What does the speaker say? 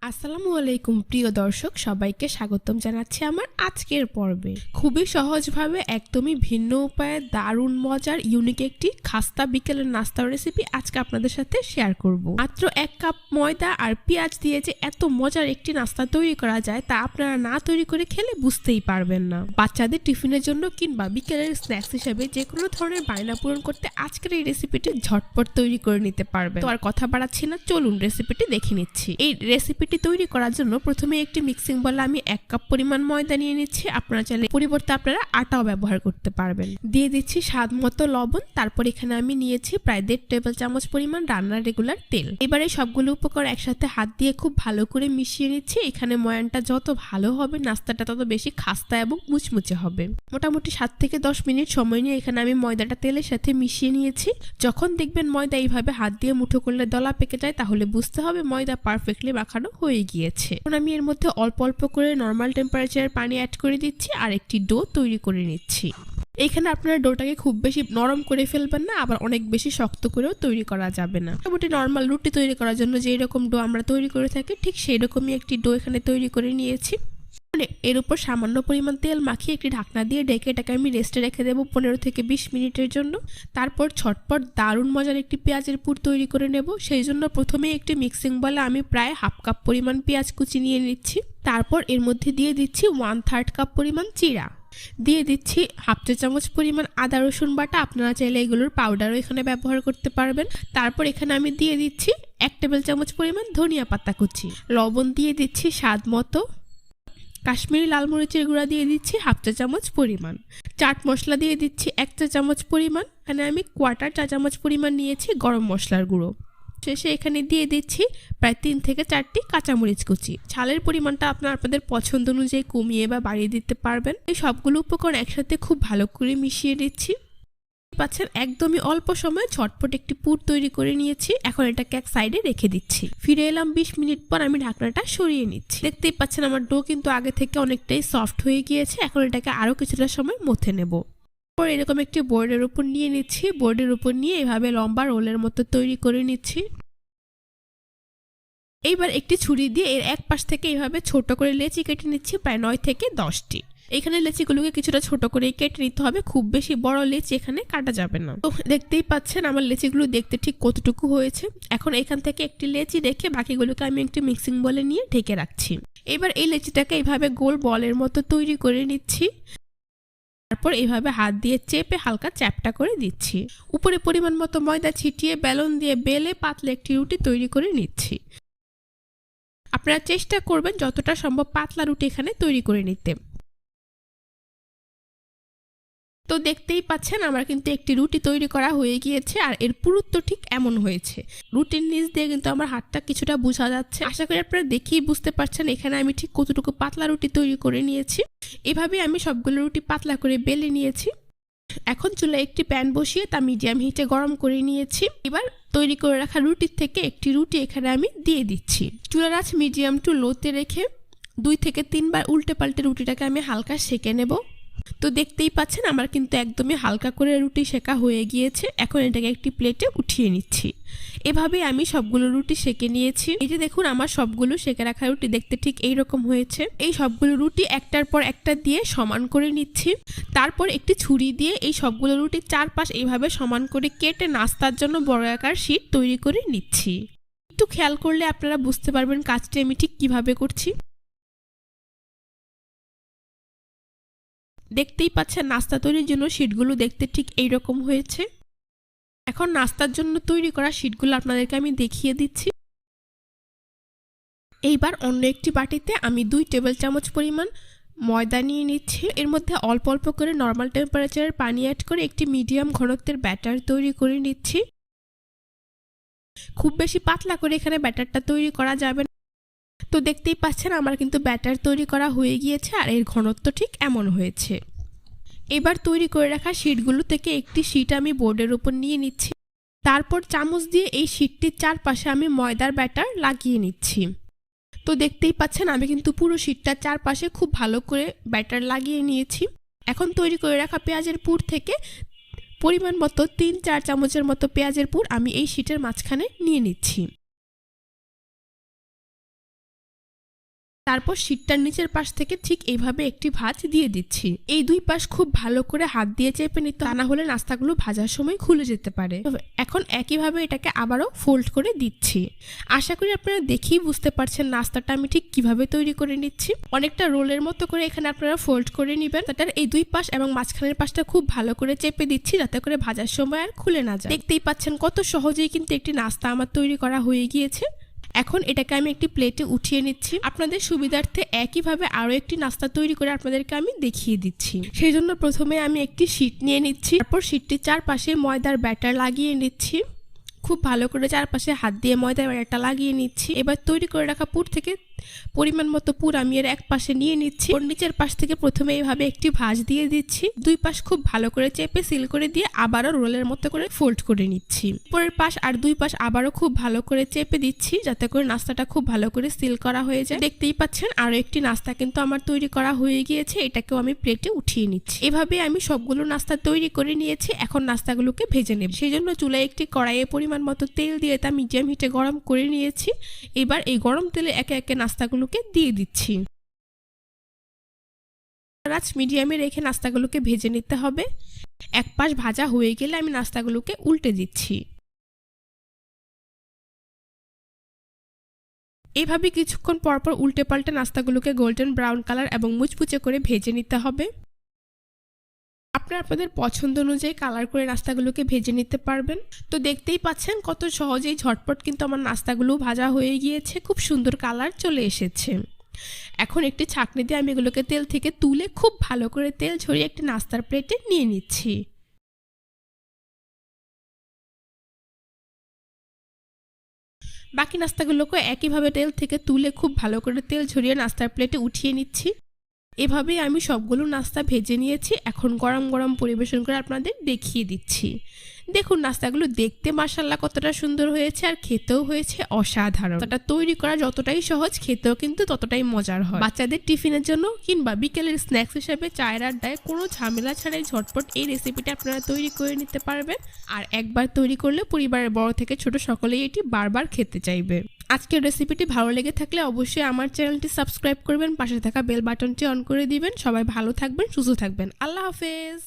আসসালামু আলাইকুম প্রিয় দর্শক, সবাইকে স্বাগতম জানাচ্ছি আমার আজকের পর্বে। খুবই সহজভাবে একদমই ভিন্ন উপায়ে দারুণ মজার ইউনিক একটি খাস্তা বিকেলের নাস্তার রেসিপি আজকে আপনাদের সাথে শেয়ার করব। মাত্র 1 কাপ ময়দা আর পেঁয়াজ দিয়ে যে এত মজার একটি নাস্তা তৈরি করা যায় তা আপনারা না তৈরি করে খেলে বুঝতেই পারবেন না। বাচ্চাদের টিফিনের জন্য কিংবা বিকেলের স্ন্যাক্স হিসেবে যে কোনো ধরনের বায়না পূরণ করতে আজকের এই রেসিপিটি ঝটপট তৈরি করে নিতে পারবেন। তো আর কথা বাড়াচ্ছি না, চলুন রেসিপিটি দেখে নিচ্ছি। এই রেসিপিটি তৈরি করার জন্য প্রথমে একটি মিক্সিং বলে আমি 1 কাপ পরিমাণ ময়দা নিয়ে নিচ্ছি। আপনারা চাইলে পরিবর্তে আপনারা আটাও ব্যবহার করতে পারবেন। দিয়ে দিচ্ছি স্বাদ মতো লবণ। তারপর এখানে আমি নিয়েছি প্রায় 1.5 টেবিল চামচ পরিমাণ রান্নার রেগুলার তেল। এবারে সবগুলো উপকরণ একসাথে হাত দিয়ে খুব ভালো করে মিশিয়ে নিচ্ছি। এখানে ময়ানটা যত ভালো হবে নাস্তাটা তত বেশি খাস্তা এবং মুচমুচে হবে। মোটামুটি 7 থেকে 10 মিনিট সময় নিয়ে এখানে আমি ময়দাটা তেলের সাথে মিশিয়ে নিয়েছি। যখন দেখবেন ময়দা এইভাবে হাত দিয়ে মুঠো করলে দলা পেকে যায় তাহলে বুঝতে হবে ময়দা পারফেক্টলি মাখানো হয়ে গিয়েছে। এখন আমি এর মধ্যে অল্প অল্প করে নর্মাল টেম্পারেচারের পানি অ্যাড করে দিচ্ছি আর একটি ডো তৈরি করে নিচ্ছি। এখানে আপনারা ডোটাকে খুব বেশি নরম করে ফেলবেন না, আবার অনেক বেশি শক্ত করেও তৈরি করা যাবে না। মোটামুটি নর্মাল রুটি তৈরি করার জন্য যেই রকম ডো আমরা তৈরি করে থাকি ঠিক সেই রকমই একটি ডো এখানে তৈরি করে নিয়েছি। এর উপর সামান্য পরিমাণ তেল মাখিয়ে একটি ঢাকনা দিয়ে ঢেকে এটাকে আমি রেস্টে রেখে দেবো 15 থেকে 20 মিনিটের জন্য। তারপর ছটপট দারুণ মজার একটি পেঁয়াজের পুর তৈরি করে নেব। সেই জন্য প্রথমে একটি মিক্সিং বলে আমি প্রায় 1/2 কাপ পরিমাণ পেঁয়াজ কুচি নিয়ে নিচ্ছি। তারপর এর মধ্যে দিয়ে দিচ্ছি 1/3 কাপ পরিমাণ জিরা, দিয়ে দিচ্ছি 1/2 চা চামচ পরিমাণ আদা রসুন বাটা। আপনারা চাইলে এগুলোর পাউডারও এখানে ব্যবহার করতে পারবেন। তারপর এখানে আমি দিয়ে দিচ্ছি 1 টেবিল চামচ পরিমাণ ধনিয়া পাতা কুচি, লবণ দিয়ে দিচ্ছি স্বাদ মতো, কাশ্মীরি লাল মরিচের গুঁড়া দিয়ে দিচ্ছি 1/2 চা চামচ পরিমাণ, চাট মশলা দিয়ে দিচ্ছি 1 চা চামচ পরিমাণ। এখানে আমি 1/4 চা চামচ পরিমাণ নিয়েছি গরম মশলার গুঁড়ো। শেষে এখানে দিয়ে দিচ্ছি প্রায় 3 থেকে 4টি কাঁচামরিচ কুচি। ঝালের পরিমাণটা আপনাদের পছন্দ অনুযায়ী কমিয়ে বা বাড়িয়ে দিতে পারবেন। এই সবগুলো উপকরণ একসাথে খুব ভালো করে মিশিয়ে দিচ্ছি। পাচ্ছেন একদমই অল্প সময়ে ঝটপট একটি পুর তৈরি করে নিয়েছি। এখন এটাকে এক সাইডে রেখে দিচ্ছি। ফিরে এলাম 20 মিনিট পর। আমি ঢাকনাটা সরিয়ে নিচ্ছি। দেখতেই পাচ্ছেন আমার ডো কিন্তু আগে থেকে অনেকটাই সফট হয়ে গিয়েছে। এখন এটাকে আরো কিছুটা সময় মথে নেব। পর এরকম একটি বোর্ডের উপর নিয়ে নিচ্ছি। বোর্ডের উপর নিয়ে এভাবে লম্বা রোলের মতো তৈরি করে নিচ্ছি। এইবার একটি ছুরি দিয়ে এর এক পাশ থেকে এইভাবে ছোট করে লেচি কেটে নিচ্ছি প্রায় 9 থেকে 10টি। এখানে লেচিগুলোকে কিছুটা ছোট করে কেটে নিতে হবে, খুব বেশি বড় লেচি এখানে কাটা যাবে না। তো দেখতেই পাচ্ছেন আমার লেচিগুলো দেখতে ঠিক কতটুকু হয়েছে। এখন এখান থেকে একটি লেচি রেখে বাকিগুলোকে আমি একটি মিক্সিং বলে নিয়ে ঢেকে রাখছি। এবার এই লেচিটাকে এইভাবে গোল বলের মতো তৈরি করে নিচ্ছি। তারপর এইভাবে হাত দিয়ে চেপে হালকা চ্যাপটা করে দিচ্ছি। উপরে পরিমাণ মতো ময়দা ছিটিয়ে বেলন দিয়ে বেলে পাতলা একটি রুটি তৈরি করে নিচ্ছি। আপনারা চেষ্টা করবেন যতটা সম্ভব পাতলা রুটি এখানে তৈরি করে নিতে। তো দেখতেই পাচ্ছেন আমার কিন্তু একটি রুটি তৈরি করা হয়ে গিয়েছে আর এর পুরুত্ব ঠিক এমন হয়েছে। রুটির নিচ দিয়ে কিন্তু আমার হাতটা কিছুটা বোঝা যাচ্ছে। আশা করি আপনারা দেখেই বুঝতে পারছেন এখানে আমি ঠিক কতটুকু পাতলা রুটি তৈরি করে নিয়েছি। এভাবে আমি সবগুলো রুটি পাতলা করে বেলে নিয়েছি। এখন চুলায় একটি প্যান বসিয়ে তা মিডিয়াম হিটে গরম করে নিয়েছি। এবার তৈরি করে রাখা রুটির থেকে একটি রুটি এখানে আমি দিয়ে দিচ্ছি। চুলার আঁচ মিডিয়াম টু লোতে রেখে 2 থেকে 3 বার উল্টে পাল্টে রুটিটাকে আমি হালকা সেঁকে নেব। তো দেখতেই পাচ্ছেন আমার কিন্তু একদমই হালকা করে রুটি সেকা হয়ে গিয়েছে। এখন এটাকে একটি প্লেটে উঠিয়ে নিচ্ছি। এভাবে আমি সবগুলো রুটি সেকে নিয়েছি। এই যে দেখুন আমার সবগুলো সেকে রাখা রুটি দেখতে ঠিক এইরকম হয়েছে। এই সবগুলো রুটি একটার পর একটা দিয়ে সমান করে নিচ্ছি। তারপর একটি ছুরি দিয়ে এই সবগুলো রুটির চারপাশ এইভাবে সমান করে কেটে নাস্তার জন্য বড় আকার শীট তৈরি করে নিচ্ছি। একটু খেয়াল করলে আপনারা বুঝতে পারবেন কাজটি আমি ঠিক কিভাবে করছি। দেখতেই পাচ্ছেন নাস্তা তৈরির জন্য শীটগুলো দেখতে ঠিক এইরকম হয়েছে। এখন নাস্তার জন্য তৈরি করা শীটগুলো আপনাদেরকে আমি দেখিয়ে দিচ্ছি। এইবার অন্য একটি বাটিতে আমি 2 টেবিল চামচ পরিমাণ ময়দা নিয়ে নিচ্ছি। এর মধ্যে অল্প অল্প করে নর্মাল টেম্পারেচারের পানি অ্যাড করে একটি মিডিয়াম ঘনত্বের ব্যাটার তৈরি করে নিচ্ছি। খুব বেশি পাতলা করে এখানে ব্যাটারটা তৈরি করা যাবে না। তো দেখতেই পাচ্ছেন আমার কিন্তু ব্যাটার তৈরি করা হয়ে গিয়েছে আর এর ঘনত্ব ঠিক এমন হয়েছে। এবার তৈরি করে রাখা শীটগুলো থেকে একটি শীট আমি বোর্ডের উপর নিয়ে নিচ্ছি। তারপর চামচ দিয়ে এই শীটটির চারপাশে আমি ময়দার ব্যাটার লাগিয়ে নিচ্ছি। তো দেখতেই পাচ্ছেন আমি কিন্তু পুরো শীটটার চারপাশে খুব ভালো করে ব্যাটার লাগিয়ে নিয়েছি। এখন তৈরি করে রাখা পেঁয়াজের পুর থেকে পরিমাণ মতো 3-4 চামচের মতো পেঁয়াজের পুর আমি এই শীটের মাঝখানে নিয়ে নিচ্ছি। তারপর শীটটার নিচের পাশ থেকে ঠিক এইভাবে একটি ভাঁজ দিয়ে দিচ্ছি। এই দুই পাশ খুব ভালো করে হাত দিয়ে চেপে নিতে, তা না হলে নাস্তাগুলো ভাজার সময় খুলে যেতে পারে। এখন একইভাবে এটাকে আবারও ফোল্ড করে দিচ্ছি। আশা করি আপনারা দেখেই বুঝতে পারছেন নাস্তাটা আমি ঠিক কিভাবে তৈরি করে নিচ্ছি। অনেকটা রোলের মতো করে এখানে আপনারা ফোল্ড করে নেবেন। তার এই দুই পাশ এবং মাঝখানের পাশটা খুব ভালো করে চেপে দিচ্ছি যাতে করে ভাজার সময় আর খুলে না যায়। দেখতেই পাচ্ছেন কত সহজেই কিন্তু একটি নাস্তা আমার তৈরি করা হয়ে গিয়েছে। এখন এটাকে আমি একটি প্লেটে উঠিয়ে নিচ্ছি। আপনাদের সুবিধার্থে একইভাবে আরো একটি নাস্তা তৈরি করে আপনাদেরকে আমি দেখিয়ে দিচ্ছি। সেই জন্য প্রথমে আমি একটি শীট নিয়ে নিচ্ছি। তারপর শীটটির চারপাশে ময়দার ব্যাটার লাগিয়ে নিচ্ছি। খুব ভালো করে চারপাশে হাত দিয়ে ময়দার ব্যাটারটা লাগিয়ে নিচ্ছি। এবার তৈরি করে রাখা পুর থেকে পরিমাণ মতো পুর আমি এর এক পাশে নিয়ে নিচ্ছি। ওর নিচের পাশ থেকে প্রথমে এইভাবে একটি ভাঁজ দিয়ে দিচ্ছি। দুই পাশ খুব ভালো করে চেপে সিল করে দিয়ে আবারও রোলের মতো করে ফোল্ড করে নিচ্ছি। পরের পাশ আর দুই পাশ আবারও খুব ভালো করে চেপে দিচ্ছি যাতে করে নাস্তাটা খুব ভালো করে সিল করা হয়ে যায়। দেখতেই পাচ্ছেন আরো একটি নাস্তা কিন্তু আমার তৈরি করা হয়ে গিয়েছে। এটাকেও আমি প্লেটে উঠিয়ে নিচ্ছি। এভাবে আমি সবগুলো নাস্তা তৈরি করে নিয়েছি। এখন নাস্তাগুলোকে ভেজে নেব। সেই জন্য চুলায় একটি কড়াইয়ে পরিমাণ মতো তেল দিয়ে তা মিডিয়াম হিটে গরম করে নিয়েছি। এবার এই গরম তেলে একে একে নাস্তাগুলোকে দিয়ে দিচ্ছি। আঁচ মিডিয়ামে রেখে নাস্তাগুলোকে ভেজে নিতে হবে। এক পাশ ভাজা হয়ে গেলে আমি নাস্তাগুলোকে উল্টে দিচ্ছি। এইভাবে কিছুক্ষণ পরপর উল্টে পাল্টে নাস্তাগুলোকে গোল্ডেন ব্রাউন কালার এবং মুচমুচে করে ভেজে নিতে হবে। আপনারা আপনাদের পছন্দ অনুযায়ী কালার করে নাস্তাগুলোকে ভেজে নিতে পারবেন। তো দেখতেই পাচ্ছেন কত সহজেই ঝটপট কিন্তু আমার নাস্তাগুলো ভাজা হয়ে গিয়েছে। খুব সুন্দর কালার চলে এসেছে। এখন একটি ছাঁকনি দিয়ে আমি এগুলোকে তেল থেকে তুলে খুব ভালো করে তেল ঝরিয়ে একটি নাস্তার প্লেটে নিয়ে নিচ্ছি। বাকি নাস্তাগুলোকে একইভাবে তেল থেকে তুলে খুব ভালো করে তেল ঝরিয়ে নাস্তার প্লেটে উঠিয়ে নিচ্ছি। এভাবেই আমি সবগুলো নাস্তা ভেজে নিয়েছি। এখন গরম গরম পরিবেশন করে আপনাদের দেখিয়ে দিচ্ছি। দেখুন নাস্তাগুলো দেখতে মাশাআল্লাহ কতটা সুন্দর হয়েছে আর খেতেও হয়েছে অসাধারণ। এটা তৈরি করা যতটাই সহজ, খেতেও কিন্তু ততটাই মজার হয়। বাচ্চাদের টিফিনের জন্য কিংবা বিকেলের স্ন্যাক্স হিসেবে চায়ের আড্ডায় কোনো ঝামেলা ছাড়াই ঝটপট এই রেসিপিটা আপনারা তৈরি করে নিতে পারবেন। আর একবার তৈরি করলে পরিবারের বড় থেকে ছোট সকলেই এটি বারবার খেতে চাইবে। আজকের রেসিপিটি ভালো লেগে থাকলে অবশ্যই আমার চ্যানেলটি সাবস্ক্রাইব করবেন, পাশে থাকা বেল বাটনটি অন করে দিবেন। সবাই ভালো থাকবেন, সুস্থ থাকবেন। আল্লাহ হাফেজ।